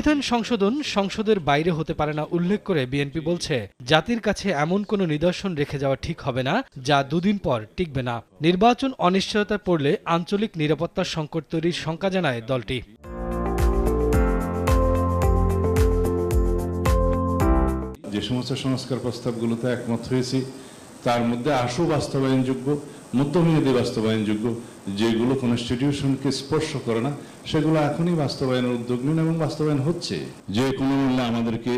সংবিধান সংশোধন সংসদের বাইরে হতে পারে না উল্লেখ করে বিএনপি বলছে, জাতির কাছে এমন কোনো নিদর্শন রেখে যাওয়া ঠিক হবে না যা দুদিন পর টিকবে না। নির্বাচন অনিশ্চয়তায় পড়লে আঞ্চলিক নিরাপত্তার সংকট তৈরির শঙ্কা জানায় দলটি। যে সমস্ত সংস্কার প্রস্তাবগুলোতে একমত হয়েছি তার মধ্যে আশু বাস্তবায়নযোগ্য, মধ্যমেয়াদী বাস্তবায়নযোগ্য, যেগুলো কনস্টিটিউশনকে স্পর্শ করে না সেগুলো এখনই বাস্তবায়নের উদ্যোগ নিন এবং বাস্তবায়ন হচ্ছে। যে কোনো মূল্যে আমাদেরকে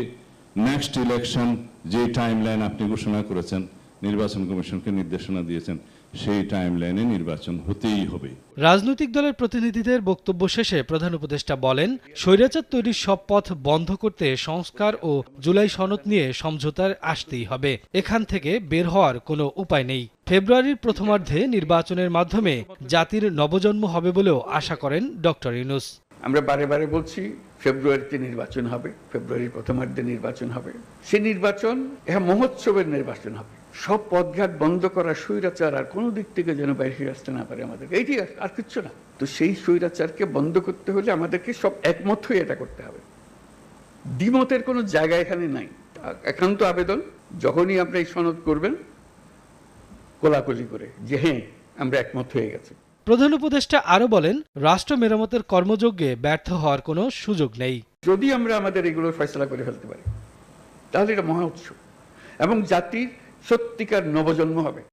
নেক্সট ইলেকশন যে টাইমলাইন আপনি ঘোষণা করেছেন, নির্বাচন কমিশনকে নির্দেশনা দিয়েছেন, সেই টাইমলাইনে নির্বাচন হতেই হবে। রাজনৈতিক দলের প্রতিনিধিদের বক্তব্য শেষে প্রধান উপদেষ্টা বলেন, স্বৈরাচার তৈরির সব পথ বন্ধ করতে সংস্কার ও জুলাই সনদ নিয়ে সমঝোতার আসতেই হবে। এখান থেকে বের হওয়ার কোনো উপায় নেই। ফেব্রুয়ারির প্রথমার্ধে নির্বাচনের মাধ্যমে জাতির নবজন্ম হবে বলেও আশা করেন ডক্টর ইউনূস। আমরা বারে বারে বলছি ফেব্রুয়ারিতে নির্বাচন হবে, ফেব্রুয়ারির প্রথমার্ধে নির্বাচন হবে। সেই নির্বাচন মহোৎসবের নির্বাচন হবে। সব পথঘাট বন্ধ করা, স্বৈরাচার আর কোনো দিক থেকে যেন বাইরে আসতে না পারে আমাদের, এইটি আর কিচ্ছু না। তো সেই স্বৈরাচারকে বন্ধ করতে হলে আমাদেরকে সব একমত হয়ে এটা করতে হবে। দ্বিমতের কোনো জায়গা এখানে নাই। একান্ত আবেদন, যখনই আপনি এই সনদ করবেন কোলাকুলি করে যে হ্যাঁ আমরা একমত হয়ে গেছি। প্রধান উপদেষ্টা আরও বলেন, রাষ্ট্র মেরামতের কর্মযজ্ঞে ব্যর্থ হওয়ার কোনো সুযোগ নেই। যদি আমরা আমাদের এগুলো ফয়সলা করে ফেলতে পারি তাহলে এটা মহা উৎসব এবং জাতির সত্যিকার নবজন্ম হবে।